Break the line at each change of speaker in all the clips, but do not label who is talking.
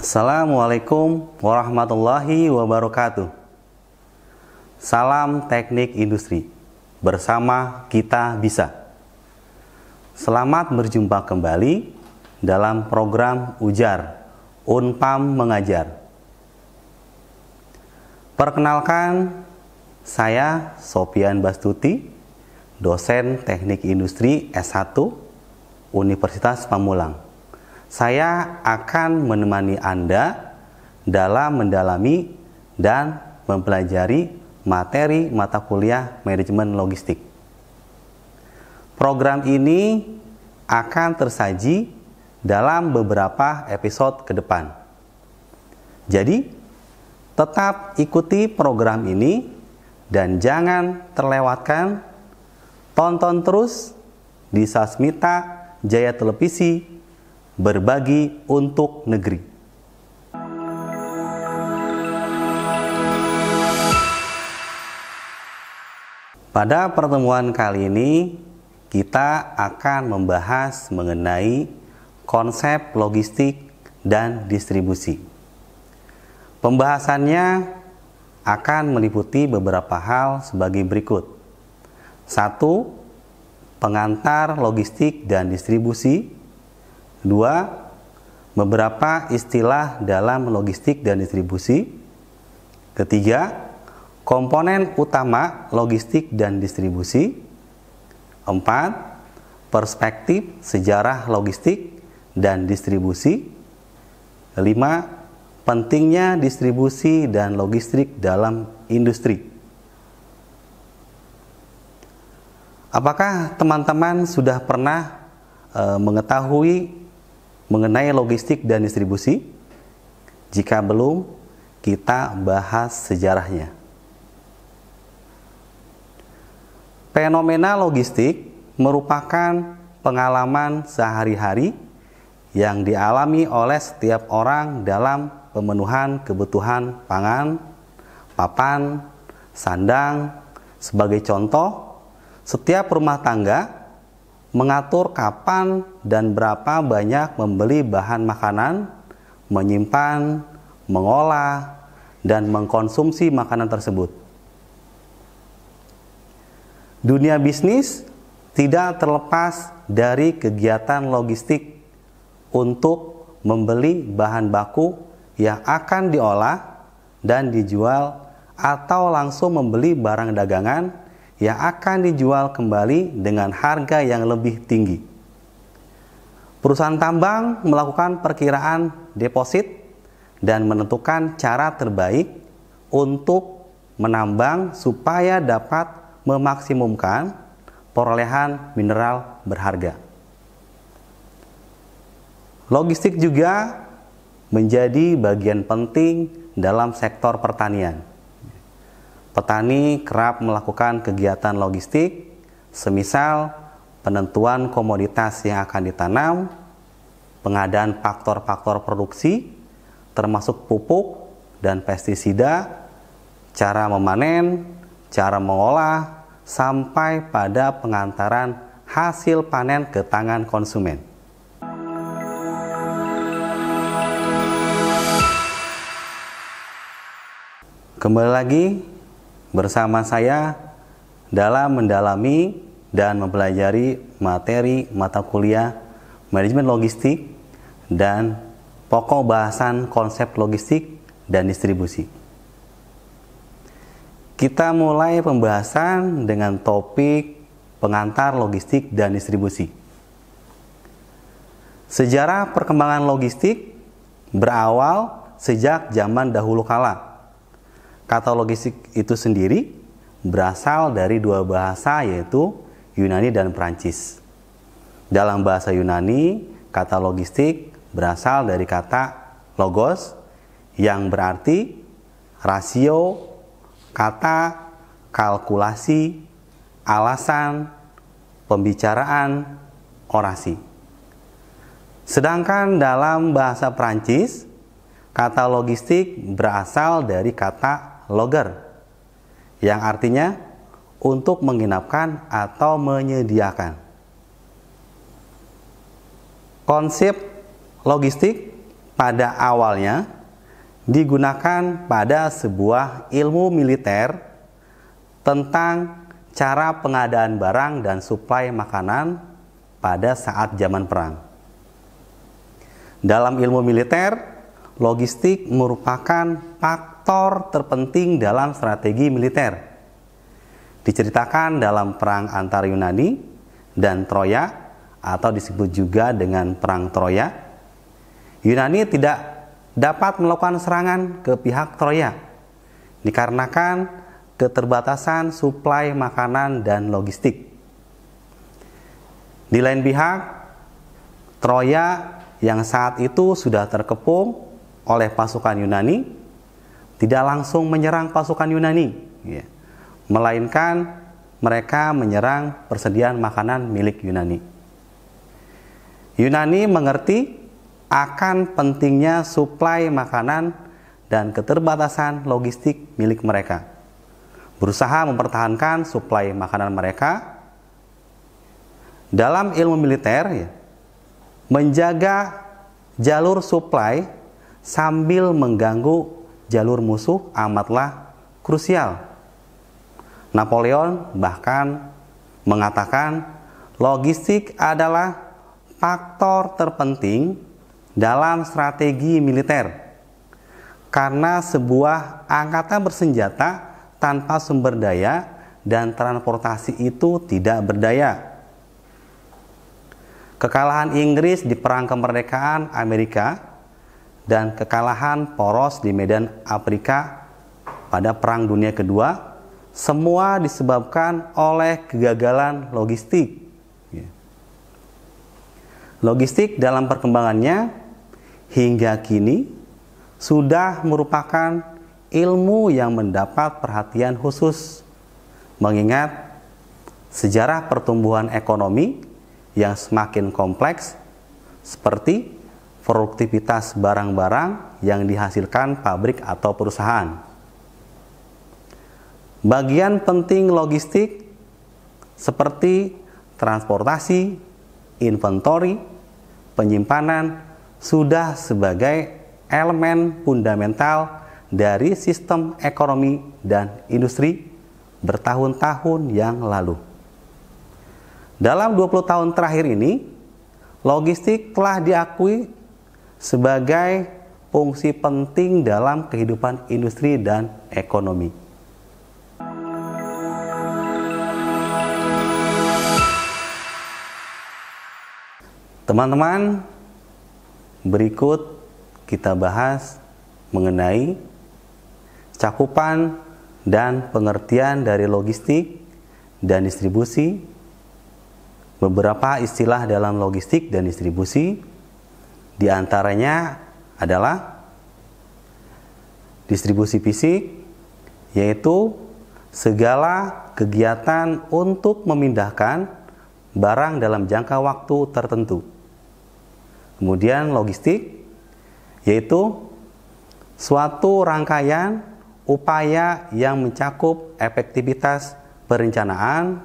Assalamualaikum warahmatullahi wabarakatuh. Salam teknik industri. Bersama kita bisa. Selamat berjumpa kembali dalam program Ujar Unpam Mengajar. Perkenalkan, saya Sofian Bastuti, dosen Teknik Industri S1 Universitas Pamulang. Saya akan menemani Anda dalam mendalami dan mempelajari materi mata kuliah manajemen logistik. Program ini akan tersaji dalam beberapa episode ke depan. Jadi, tetap ikuti program ini dan jangan terlewatkan, tonton terus di Sasmita Jaya Televisi, berbagi untuk negeri. Pada pertemuan kali ini, kita akan membahas mengenai konsep logistik dan distribusi. Pembahasannya akan meliputi beberapa hal sebagai berikut. 1. Pengantar logistik dan distribusi. 2. Beberapa istilah dalam logistik dan distribusi. 3. Komponen utama logistik dan distribusi. 4. Perspektif sejarah logistik dan distribusi. 5. Pentingnya distribusi dan logistik dalam industri. Apakah teman-teman sudah pernah mengetahui mengenai logistik dan distribusi? Jika belum, kita bahas sejarahnya. Fenomena logistik merupakan pengalaman sehari-hari yang dialami oleh setiap orang dalam pemenuhan kebutuhan pangan, papan, sandang. Sebagai contoh, setiap rumah tangga mengatur kapan dan berapa banyak membeli bahan makanan, menyimpan, mengolah, dan mengkonsumsi makanan tersebut. Dunia bisnis tidak terlepas dari kegiatan logistik untuk membeli bahan baku yang akan diolah dan dijual, atau langsung membeli barang dagangan yang akan dijual kembali dengan harga yang lebih tinggi. Perusahaan tambang melakukan perkiraan deposit dan menentukan cara terbaik untuk menambang supaya dapat memaksimumkan perolehan mineral berharga. Logistik juga menjadi bagian penting dalam sektor pertanian. Petani kerap melakukan kegiatan logistik, semisal penentuan komoditas yang akan ditanam, pengadaan faktor-faktor produksi, termasuk pupuk dan pestisida, cara memanen, cara mengolah, sampai pada pengantaran hasil panen ke tangan konsumen. Kembali lagi bersama saya dalam mendalami dan mempelajari materi mata kuliah manajemen logistik dan pokok bahasan konsep logistik dan distribusi. Kita mulai pembahasan dengan topik pengantar logistik dan distribusi. Sejarah perkembangan logistik berawal sejak zaman dahulu kala. Kata logistik itu sendiri berasal dari dua bahasa, yaitu Yunani dan Perancis. Dalam bahasa Yunani, kata logistik berasal dari kata logos yang berarti rasio, kata, kalkulasi, alasan, pembicaraan, orasi. Sedangkan dalam bahasa Perancis, kata logistik berasal dari kata loger, yang artinya untuk menginapkan atau menyediakan. Konsep logistik pada awalnya digunakan pada sebuah ilmu militer tentang cara pengadaan barang dan suplai makanan pada saat zaman perang. Dalam ilmu militer, logistik merupakan faktor terpenting dalam strategi militer. Diceritakan dalam perang antara Yunani dan Troya atau disebut juga dengan perang Troya. Yunani tidak dapat melakukan serangan ke pihak Troya dikarenakan keterbatasan suplai makanan dan logistik. Di lain pihak, Troya yang saat itu sudah terkepung oleh pasukan Yunani tidak langsung menyerang pasukan Yunani, melainkan mereka menyerang persediaan makanan milik Yunani. Yunani mengerti akan pentingnya suplai makanan dan keterbatasan logistik milik mereka, berusaha mempertahankan suplai makanan mereka. Dalam ilmu militer, menjaga jalur suplai sambil mengganggu jalur musuh amatlah krusial. Napoleon bahkan mengatakan logistik adalah faktor terpenting dalam strategi militer, karena sebuah angkatan bersenjata tanpa sumber daya dan transportasi itu tidak berdaya. Kekalahan Inggris di Perang Kemerdekaan Amerika dan kekalahan poros di medan Afrika pada Perang Dunia Kedua semua disebabkan oleh kegagalan logistik. Logistik dalam perkembangannya hingga kini sudah merupakan ilmu yang mendapat perhatian khusus, mengingat sejarah pertumbuhan ekonomi yang semakin kompleks seperti produktivitas barang-barang yang dihasilkan pabrik atau perusahaan. Bagian penting logistik seperti transportasi, inventory, penyimpanan sudah sebagai elemen fundamental dari sistem ekonomi dan industri bertahun-tahun yang lalu. Dalam 20 tahun terakhir ini, logistik telah diakui sebagai fungsi penting dalam kehidupan industri dan ekonomi. Teman-teman, berikut kita bahas mengenai cakupan dan pengertian dari logistik dan distribusi. Beberapa istilah dalam logistik dan distribusi, diantaranya adalah distribusi fisik, yaitu segala kegiatan untuk memindahkan barang dalam jangka waktu tertentu. Kemudian logistik, yaitu suatu rangkaian upaya yang mencakup efektivitas perencanaan,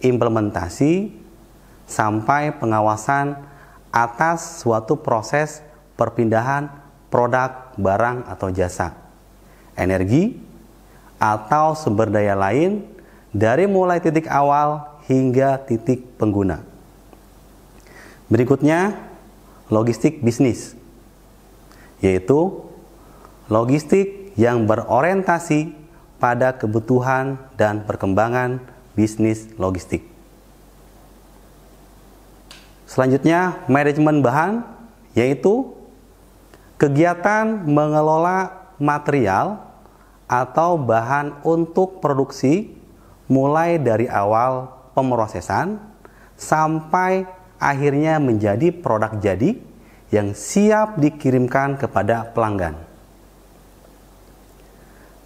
implementasi, sampai pengawasan atas suatu proses perpindahan produk, barang atau jasa, energi, atau sumber daya lain dari mulai titik awal hingga titik pengguna. Berikutnya, logistik bisnis, yaitu logistik yang berorientasi pada kebutuhan dan perkembangan bisnis logistik. Selanjutnya, manajemen bahan, yaitu kegiatan mengelola material atau bahan untuk produksi mulai dari awal pemrosesan sampai akhirnya menjadi produk jadi yang siap dikirimkan kepada pelanggan.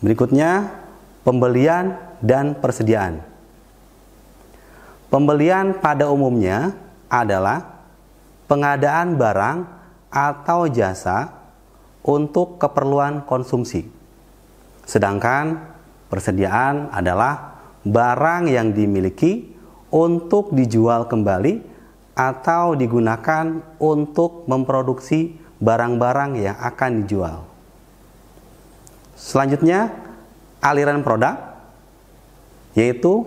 Berikutnya, pembelian dan persediaan. Pembelian pada umumnya adalah pengadaan barang atau jasa untuk keperluan konsumsi. Sedangkan persediaan adalah barang yang dimiliki untuk dijual kembali atau digunakan untuk memproduksi barang-barang yang akan dijual. Selanjutnya, aliran produk, yaitu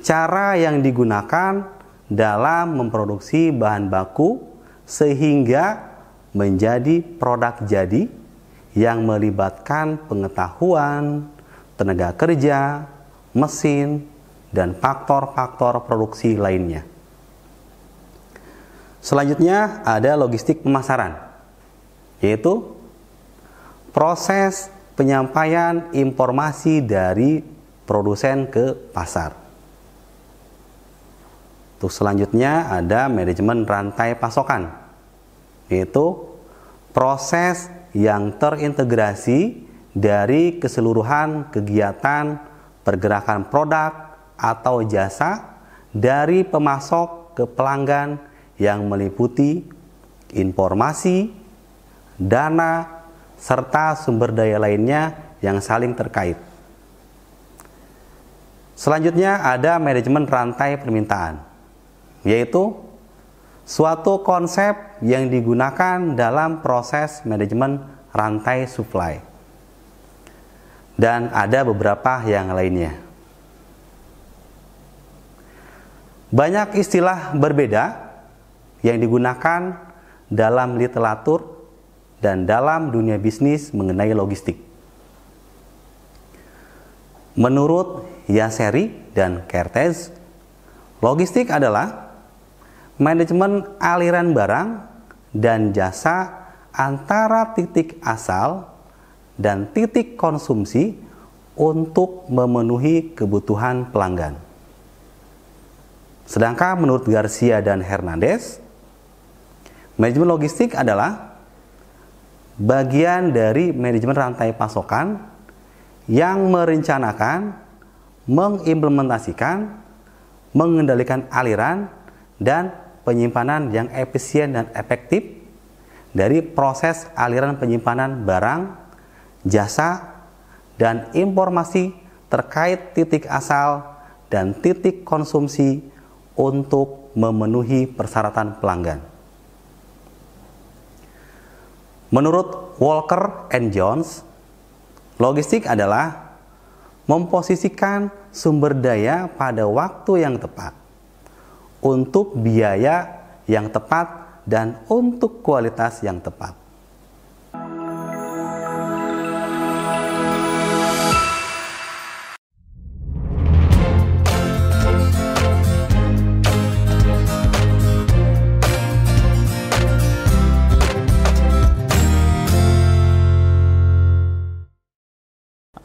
cara yang digunakan dalam memproduksi bahan baku sehingga menjadi produk jadi yang melibatkan pengetahuan, tenaga kerja, mesin, dan faktor-faktor produksi lainnya. Selanjutnya ada logistik pemasaran, yaitu proses penyampaian informasi dari produsen ke pasar. Untuk selanjutnya ada manajemen rantai pasokan, yaitu proses yang terintegrasi dari keseluruhan kegiatan pergerakan produk atau jasa dari pemasok ke pelanggan yang meliputi informasi, dana, serta sumber daya lainnya yang saling terkait. Selanjutnya ada manajemen rantai permintaan, yaitu suatu konsep yang digunakan dalam proses manajemen rantai supply. Dan ada beberapa yang lainnya. Banyak istilah berbeda yang digunakan dalam literatur dan dalam dunia bisnis mengenai logistik. Menurut Yasseri dan Kertész, logistik adalah manajemen aliran barang dan jasa antara titik asal dan titik konsumsi untuk memenuhi kebutuhan pelanggan. Sedangkan menurut Garcia dan Hernandez, manajemen logistik adalah bagian dari manajemen rantai pasokan yang merencanakan, mengimplementasikan, mengendalikan aliran, dan penyimpanan yang efisien dan efektif dari proses aliran penyimpanan barang, jasa, dan informasi terkait titik asal dan titik konsumsi untuk memenuhi persyaratan pelanggan. Menurut Walker and Jones, logistik adalah memposisikan sumber daya pada waktu yang tepat, untuk biaya yang tepat, dan untuk kualitas yang tepat.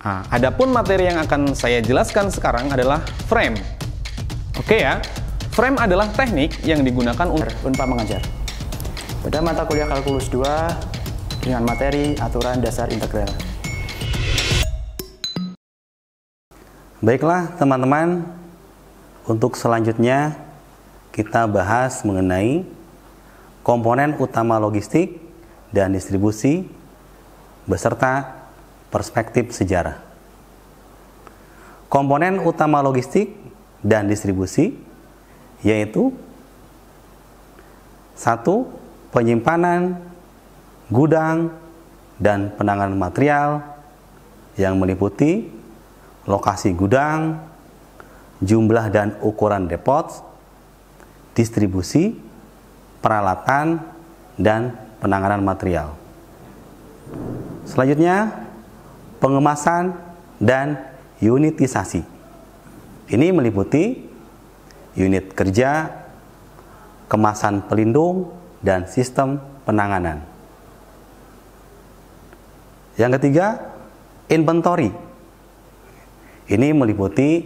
Adapun materi yang akan saya jelaskan sekarang adalah frame. Oke ya, frame adalah teknik yang digunakan untuk
Unpad mengajar pada mata kuliah kalkulus 2 dengan materi aturan dasar integral.
Baiklah teman-teman, untuk selanjutnya kita bahas mengenai komponen utama logistik dan distribusi beserta perspektif sejarah. Komponen utama logistik dan distribusi yaitu 1. Penyimpanan, gudang, dan penanganan material yang meliputi lokasi gudang, jumlah dan ukuran depot, distribusi, peralatan, dan penanganan material. Selanjutnya, pengemasan dan unitisasi. Ini meliputi unit kerja, kemasan pelindung, dan sistem penanganan. Yang ketiga, inventory. Ini meliputi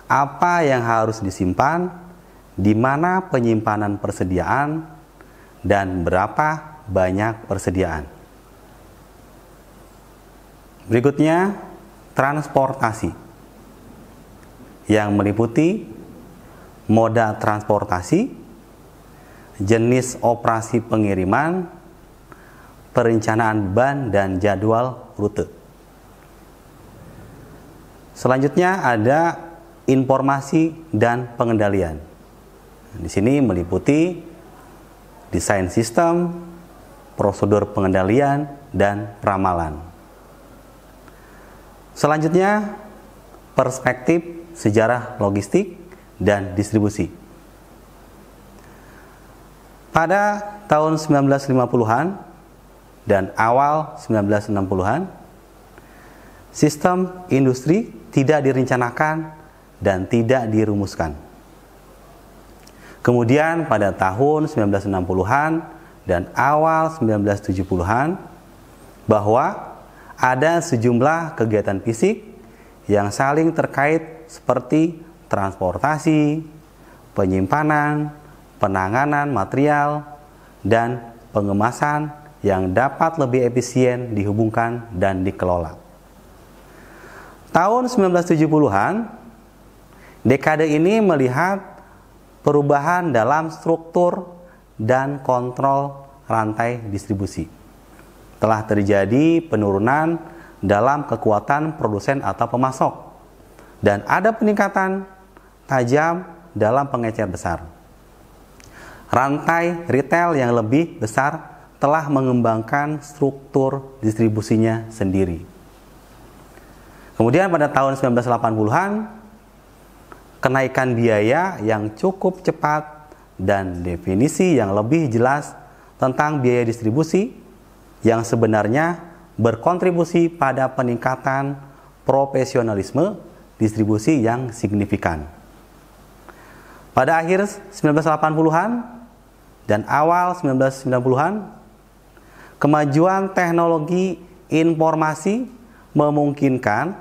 apa yang harus disimpan, di mana penyimpanan persediaan, dan berapa banyak persediaan. Berikutnya, transportasi yang meliputi moda transportasi, jenis operasi pengiriman, perencanaan ban, dan jadwal rute. Selanjutnya ada informasi dan pengendalian. Di sini meliputi desain sistem, prosedur pengendalian, dan ramalan. Selanjutnya, perspektif sejarah logistik dan distribusi. Pada tahun 1950-an dan awal 1960-an, sistem industri tidak direncanakan dan tidak dirumuskan. Kemudian pada tahun 1960-an dan awal 1970-an, bahwa ada sejumlah kegiatan fisik yang saling terkait seperti transportasi, penyimpanan, penanganan material, dan pengemasan yang dapat lebih efisien dihubungkan dan dikelola. Tahun 1970-an, dekade ini melihat perubahan dalam struktur dan kontrol rantai distribusi. Telah terjadi penurunan dalam kekuatan produsen atau pemasok, dan ada peningkatan tajam dalam pengecer besar. Rantai retail yang lebih besar telah mengembangkan struktur distribusinya sendiri. Kemudian pada tahun 1980-an, kenaikan biaya yang cukup cepat dan definisi yang lebih jelas tentang biaya distribusi yang sebenarnya berkontribusi pada peningkatan profesionalisme distribusi yang signifikan. Pada akhir 1980-an dan awal 1990-an, kemajuan teknologi informasi memungkinkan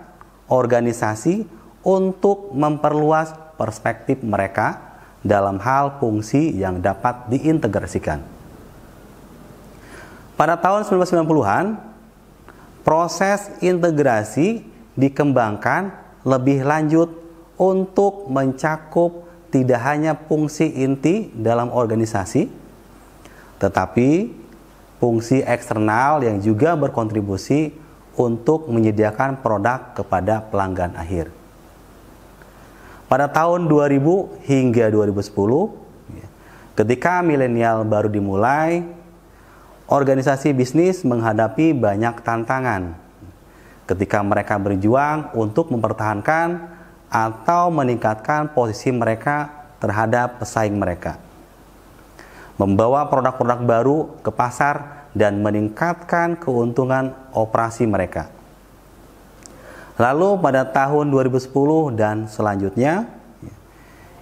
organisasi untuk memperluas perspektif mereka dalam hal fungsi yang dapat diintegrasikan. Pada tahun 1990-an, proses integrasi dikembangkan lebih lanjut untuk mencakup tidak hanya fungsi inti dalam organisasi, tetapi fungsi eksternal yang juga berkontribusi untuk menyediakan produk kepada pelanggan akhir. Pada tahun 2000 hingga 2010, ketika milenial baru dimulai, organisasi bisnis menghadapi banyak tantangan ketika mereka berjuang untuk mempertahankan atau meningkatkan posisi mereka terhadap pesaing mereka, membawa produk-produk baru ke pasar dan meningkatkan keuntungan operasi mereka. Lalu pada tahun 2010 dan selanjutnya,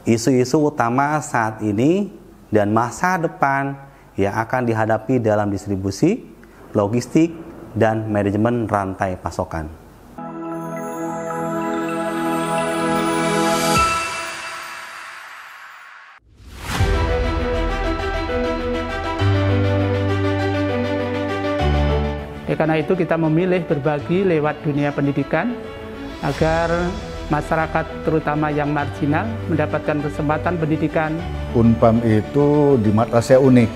isu-isu utama saat ini dan masa depan yang akan dihadapi dalam distribusi, logistik, dan manajemen rantai pasokan.
Karena itu kita memilih berbagi lewat dunia pendidikan agar masyarakat terutama yang marginal mendapatkan kesempatan pendidikan.
Unpam itu di mata saya unik.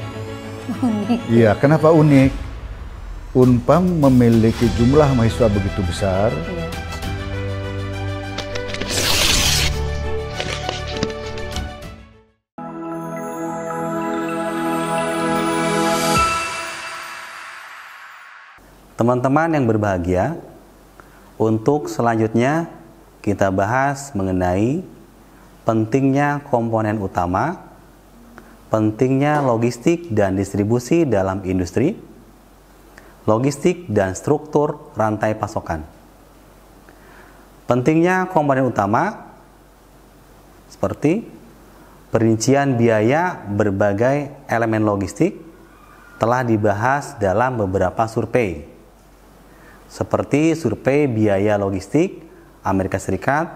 Iya, kenapa unik? Unpam memiliki jumlah mahasiswa begitu besar.
Teman-teman yang berbahagia, untuk selanjutnya kita bahas mengenai pentingnya komponen utama, pentingnya logistik dan distribusi dalam industri, logistik dan struktur rantai pasokan. Pentingnya komponen utama seperti perincian biaya berbagai elemen logistik telah dibahas dalam beberapa survei, seperti survei biaya logistik Amerika Serikat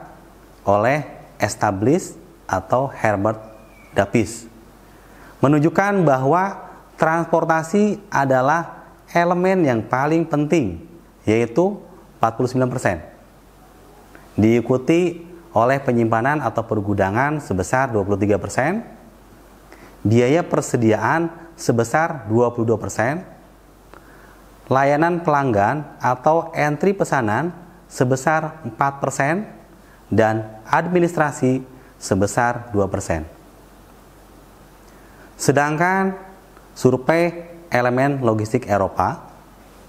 oleh Establish atau Herbert Davis, menunjukkan bahwa transportasi adalah elemen yang paling penting, yaitu 49%. Diikuti oleh penyimpanan atau pergudangan sebesar 23%, biaya persediaan sebesar 22%, layanan pelanggan atau entry pesanan sebesar 4%, dan administrasi sebesar 2%. Sedangkan survei elemen logistik Eropa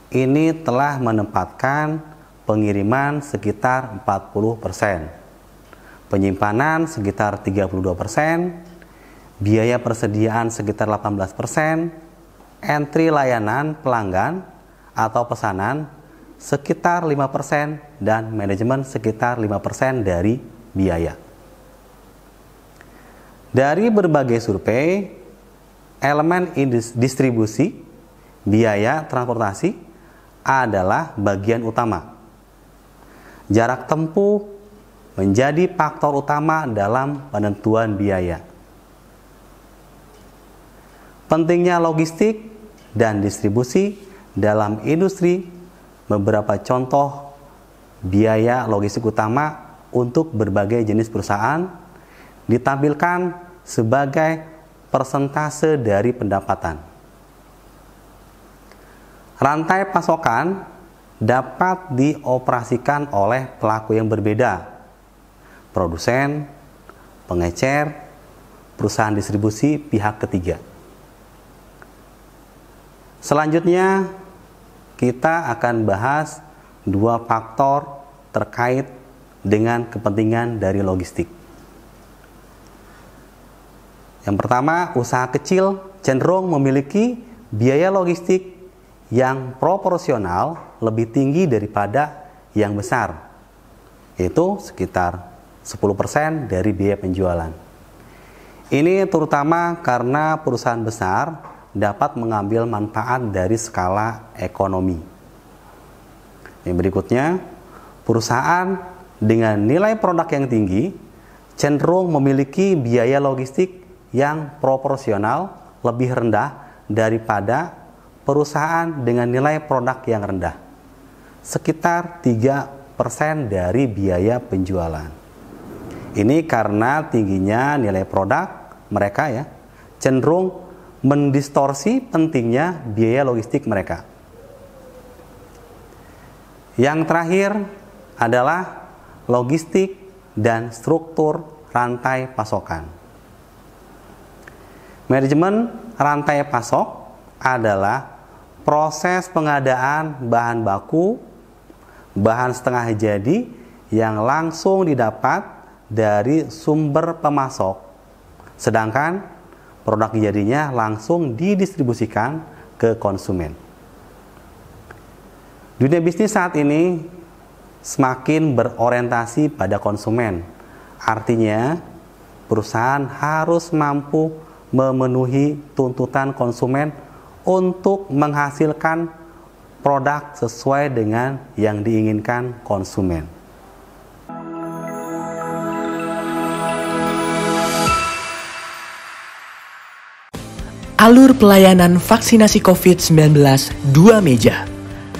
ini telah menempatkan pengiriman sekitar 40%, penyimpanan sekitar 32%, biaya persediaan sekitar 18%, entry layanan pelanggan atau pesanan sekitar 5%, dan manajemen sekitar 5% dari biaya. Dari berbagai survei, elemen distribusi biaya transportasi adalah bagian utama. Jarak tempuh menjadi faktor utama dalam penentuan biaya. Pentingnya logistik dan distribusi dalam industri, beberapa contoh biaya logistik utama untuk berbagai jenis perusahaan ditampilkan sebagai persentase dari pendapatan. Rantai pasokan dapat dioperasikan oleh pelaku yang berbeda: produsen, pengecer, perusahaan distribusi, pihak ketiga. Selanjutnya, kita akan bahas dua faktor terkait dengan kepentingan dari logistik. Yang pertama, usaha kecil cenderung memiliki biaya logistik yang proporsional lebih tinggi daripada yang besar, yaitu sekitar 10% dari biaya penjualan. Ini terutama karena perusahaan besar dapat mengambil manfaat dari skala ekonomi. Yang berikutnya, perusahaan dengan nilai produk yang tinggi cenderung memiliki biaya logistik yang proporsional lebih rendah daripada perusahaan dengan nilai produk yang rendah, sekitar 3% dari biaya penjualan. Ini karena tingginya nilai produk mereka cenderung mendistorsi pentingnya biaya logistik mereka. Yang terakhir adalah logistik dan struktur rantai pasokan. Manajemen rantai pasok adalah proses pengadaan bahan baku, bahan setengah jadi yang langsung didapat dari sumber pemasok, sedangkan produk jadinya langsung didistribusikan ke konsumen. Dunia bisnis saat ini semakin berorientasi pada konsumen. Artinya, perusahaan harus mampu memenuhi tuntutan konsumen untuk menghasilkan produk sesuai dengan yang diinginkan konsumen.
Alur pelayanan vaksinasi COVID-19 2 meja.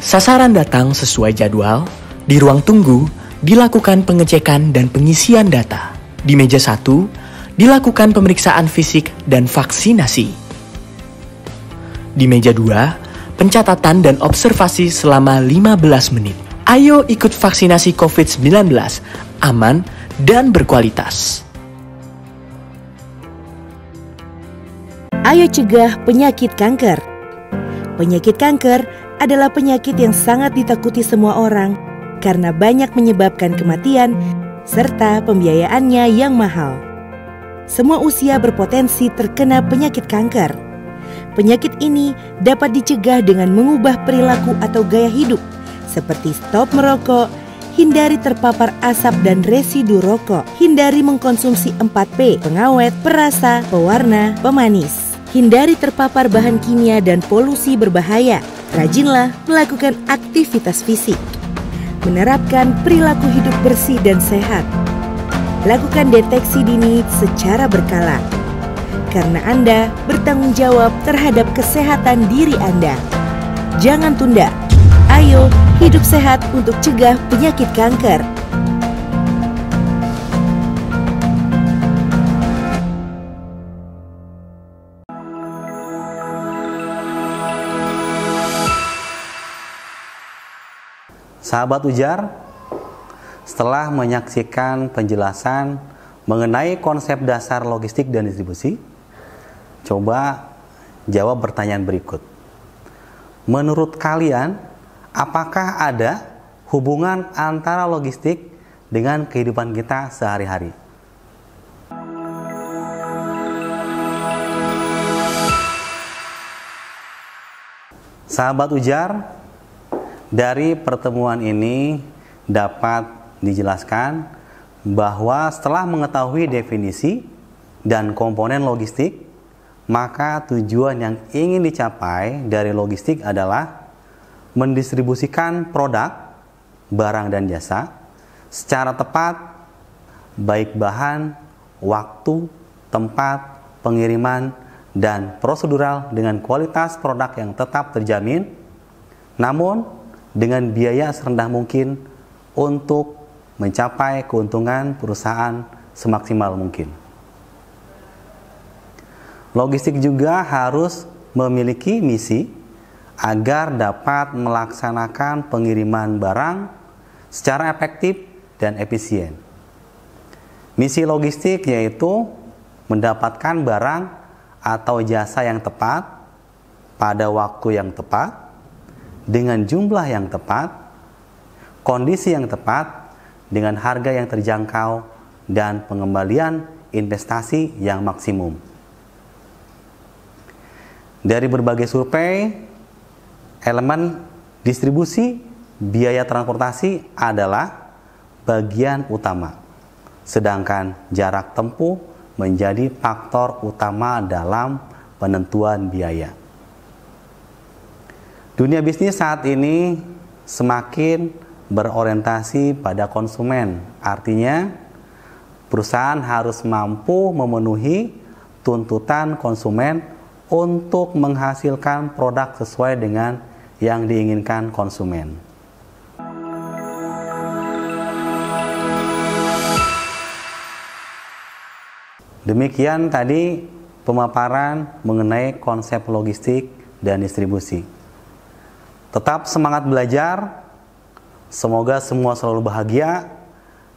Sasaran datang sesuai jadwal. Di ruang tunggu dilakukan pengecekan dan pengisian data. Di meja 1 dilakukan pemeriksaan fisik dan vaksinasi. Di meja 2, pencatatan dan observasi selama 15 menit. Ayo ikut vaksinasi COVID-19, aman dan berkualitas.
Ayo cegah penyakit kanker. Penyakit kanker adalah penyakit yang sangat ditakuti semua orang karena banyak menyebabkan kematian serta pembiayaannya yang mahal. Semua usia berpotensi terkena penyakit kanker. Penyakit ini dapat dicegah dengan mengubah perilaku atau gaya hidup, seperti stop merokok, hindari terpapar asap dan residu rokok, hindari mengkonsumsi 4P, pengawet, perasa, pewarna, pemanis, hindari terpapar bahan kimia dan polusi berbahaya, rajinlah melakukan aktivitas fisik, menerapkan perilaku hidup bersih dan sehat. Lakukan deteksi dini secara berkala, karena Anda bertanggung jawab terhadap kesehatan diri Anda. Jangan tunda, ayo hidup sehat untuk cegah penyakit kanker.
Sahabat Ujar, setelah menyaksikan penjelasan mengenai konsep dasar logistik dan distribusi, coba jawab pertanyaan berikut. menurut kalian, apakah ada hubungan antara logistik dengan kehidupan kita sehari-hari? Sahabat Ujar, dari pertemuan ini dapat dijelaskan bahwa setelah mengetahui definisi dan komponen logistik, maka tujuan yang ingin dicapai dari logistik adalah mendistribusikan produk, barang dan jasa secara tepat, baik bahan, waktu, tempat, pengiriman, dan prosedural dengan kualitas produk yang tetap terjamin, namun dengan biaya serendah mungkin untuk mencapai keuntungan perusahaan semaksimal mungkin. Logistik juga harus memiliki misi agar dapat melaksanakan pengiriman barang secara efektif dan efisien. Misi logistik yaitu mendapatkan barang atau jasa yang tepat pada waktu yang tepat, dengan jumlah yang tepat, kondisi yang tepat, dengan harga yang terjangkau, dan pengembalian investasi yang maksimum. Dari berbagai survei, elemen distribusi biaya transportasi adalah bagian utama, sedangkan jarak tempuh menjadi faktor utama dalam penentuan biaya. Dunia bisnis saat ini semakin berorientasi pada konsumen. Artinya, perusahaan harus mampu memenuhi tuntutan konsumen untuk menghasilkan produk sesuai dengan yang diinginkan konsumen. Demikian tadi pemaparan mengenai konsep logistik dan distribusi. Tetap semangat belajar, semoga semua selalu bahagia,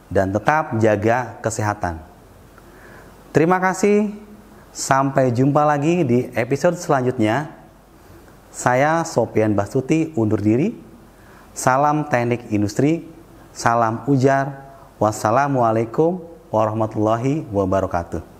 dan tetap jaga kesehatan. Terima kasih, sampai jumpa lagi di episode selanjutnya. Saya Sopyan Bastuti undur diri. Salam teknik industri, salam ujar, wassalamualaikum warahmatullahi wabarakatuh.